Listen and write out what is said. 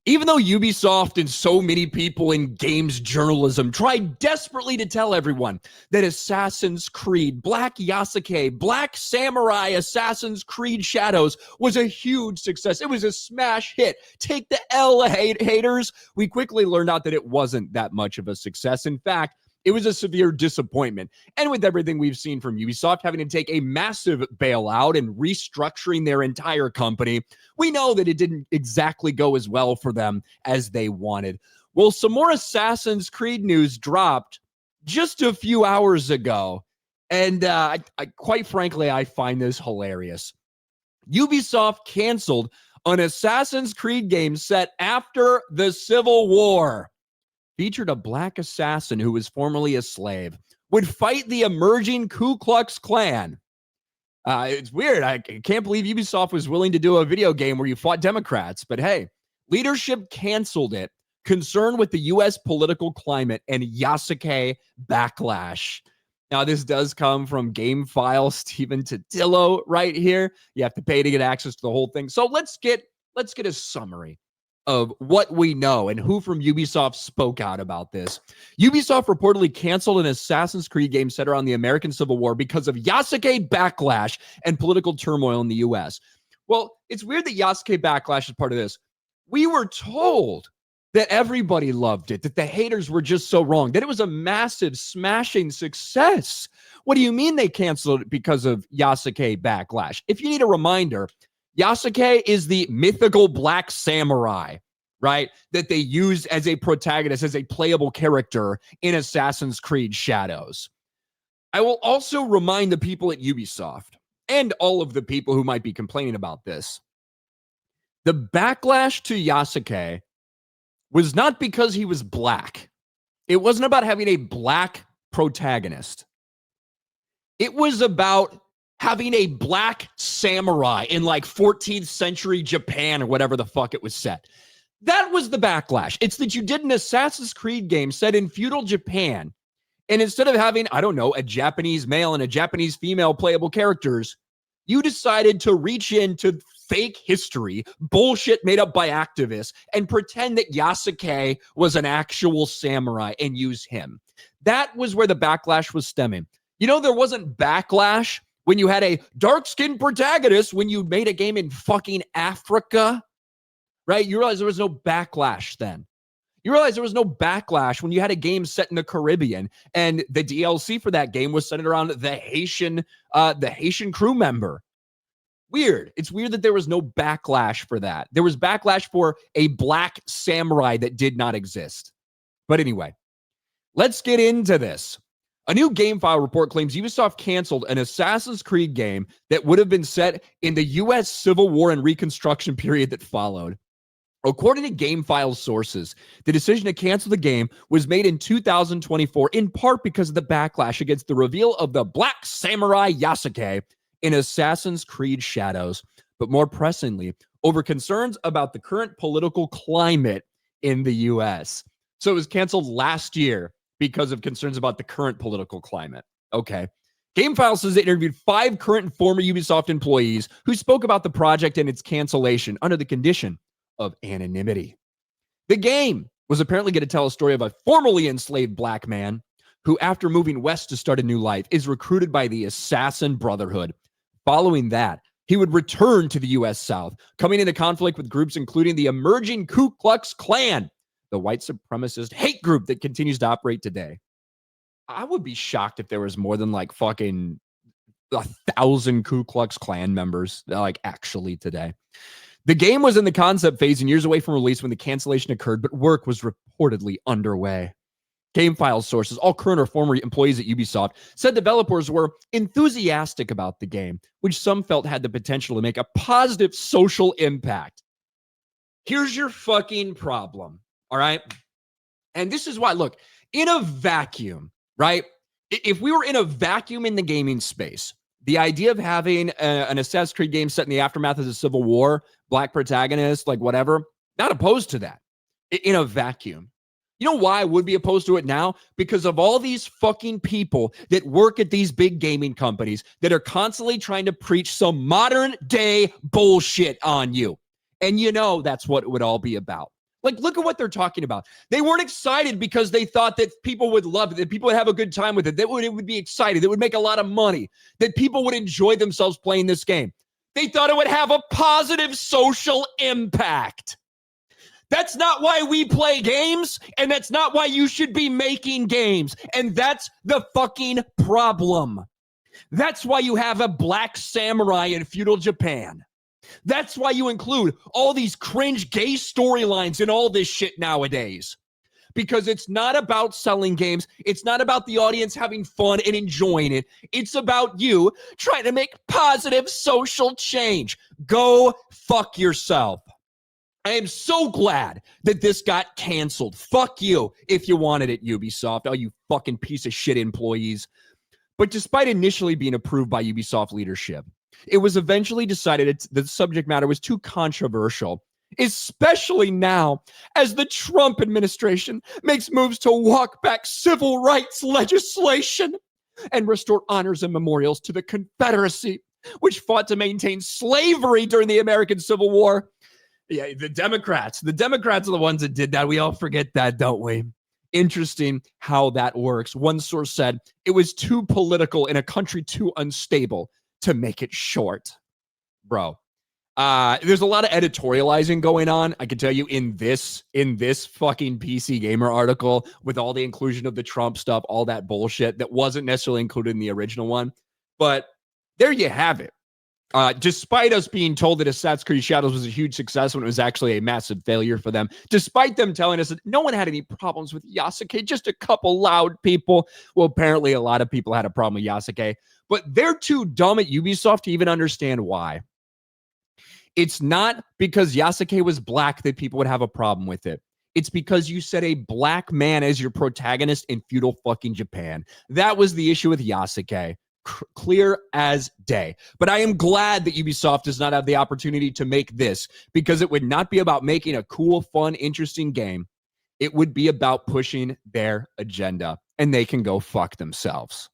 Even though Ubisoft and so many people in games journalism tried desperately to tell everyone that Assassin's Creed, Black Yasuke, Black Samurai Assassin's Creed Shadows was a huge success. It was a smash hit. Take the L, haters. We quickly learned out that it wasn't that much of a success. In fact, it was a severe disappointment. And with everything we've seen from Ubisoft having to take a massive bailout and restructuring their entire company, we know that it didn't exactly go as well for them as they wanted. Well, some more Assassin's Creed news dropped just a few hours ago. And I quite frankly, I find this hilarious. Ubisoft canceled an Assassin's Creed game set after the Civil War. Featured a black assassin who was formerly a slave, would fight the emerging Ku Klux Klan. It's weird. I can't believe Ubisoft was willing to do a video game where you fought Democrats. But hey, leadership canceled it, concerned with the U.S. political climate and Yasuke backlash. Now, this does come from GameFile Stephen Tadillo right here. You have to pay to get access to the whole thing. So let's get a summary of what we know and who from Ubisoft spoke out about this. Ubisoft reportedly canceled an Assassin's Creed game set around the American Civil War because of Yasuke backlash and political turmoil in the U.S. Well, it's weird that Yasuke backlash is part of this. We were told that everybody loved it, that the haters were just so wrong, that it was a massive, smashing success. What do you mean they canceled it because of Yasuke backlash? If you need a reminder, Yasuke is the mythical black samurai, right? That they use as a protagonist, as a playable character in Assassin's Creed Shadows. I will also remind the people at Ubisoft and all of the people who might be complaining about this. The backlash to Yasuke was not because he was black. It wasn't about having a black protagonist. It was about having a black samurai in like 14th century Japan or whatever the fuck it was set. That was the backlash. It's that you did an Assassin's Creed game set in feudal Japan, and instead of having, I don't know, a Japanese male and a Japanese female playable characters, you decided to reach into fake history, bullshit made up by activists, and pretend that Yasuke was an actual samurai and use him. That was where the backlash was stemming. You know, there wasn't backlash when you had a dark-skinned protagonist when you made a game in fucking Africa, right? You realize there was no backlash then. You realize there was no backlash when you had a game set in the Caribbean and the DLC for that game was centered around the Haitian crew member. Weird. It's weird that there was no backlash for that. There was backlash for a black samurai that did not exist. But anyway, let's get into this. A new GameFile report claims Ubisoft canceled an Assassin's Creed game that would have been set in the U.S. Civil War and Reconstruction period that followed. According to GameFile sources, the decision to cancel the game was made in 2024, in part because of the backlash against the reveal of the Black Samurai Yasuke in Assassin's Creed Shadows, but more pressingly, over concerns about the current political climate in the U.S. So it was canceled last year because of concerns about the current political climate. Okay. GameFile says they interviewed 5 current and former Ubisoft employees who spoke about the project and its cancellation under the condition of anonymity. The game was apparently going to tell a story of a formerly enslaved black man who, after moving west to start a new life, is recruited by the Assassin Brotherhood. Following that, he would return to the U.S. South, coming into conflict with groups including the emerging Ku Klux Klan, the white supremacist hate group that continues to operate today. I would be shocked if there was more than like fucking 1,000 Ku Klux Klan members, like actually today. The game was in the concept phase and years away from release when the cancellation occurred, but work was reportedly underway. GameFile sources, all current or former employees at Ubisoft, said developers were enthusiastic about the game, which some felt had the potential to make a positive social impact. Here's your fucking problem, all right? And this is why, look, in a vacuum, right? If we were in a vacuum in the gaming space, the idea of having an Assassin's Creed game set in the aftermath of the Civil War, black protagonist, like whatever, not opposed to that in a vacuum. You know why I would be opposed to it now? Because of all these fucking people that work at these big gaming companies that are constantly trying to preach some modern day bullshit on you. And you know that's what it would all be about. Like, look at what they're talking about. They weren't excited because they thought that people would love it, that people would have a good time with it, that it would be excited, that it would make a lot of money, that people would enjoy themselves playing this game. They thought it would have a positive social impact. That's not why we play games, and that's not why you should be making games. And that's the fucking problem. That's why you have a black samurai in feudal Japan. That's why you include all these cringe gay storylines in all this shit nowadays. Because it's not about selling games. It's not about the audience having fun and enjoying it. It's about you trying to make positive social change. Go fuck yourself. I am so glad that this got canceled. Fuck you if you wanted it, Ubisoft. Oh, you fucking piece of shit employees. But despite initially being approved by Ubisoft leadership, it was eventually decided that the subject matter was too controversial, especially now as the Trump administration makes moves to walk back civil rights legislation and restore honors and memorials to the Confederacy, which fought to maintain slavery during the American Civil War. Yeah, the Democrats are the ones that did that. We all forget that, don't we? Interesting how that works. One source said it was too political in a country too unstable to make it short. Bro, there's a lot of editorializing going on. I can tell you in this fucking PC Gamer article with all the inclusion of the Trump stuff, all that bullshit that wasn't necessarily included in the original one. But there you have it. Despite us being told that Assassin's Creed Shadows was a huge success when it was actually a massive failure for them, despite them telling us that no one had any problems with Yasuke, just a couple loud people. Well, apparently a lot of people had a problem with Yasuke, but they're too dumb at Ubisoft to even understand why. It's not because Yasuke was black that people would have a problem with it. It's because you set a black man as your protagonist in feudal fucking Japan. That was the issue with Yasuke. Clear as day. But I am glad that Ubisoft does not have the opportunity to make this, because it would not be about making a cool, fun, interesting game. It would be about pushing their agenda, and they can go fuck themselves.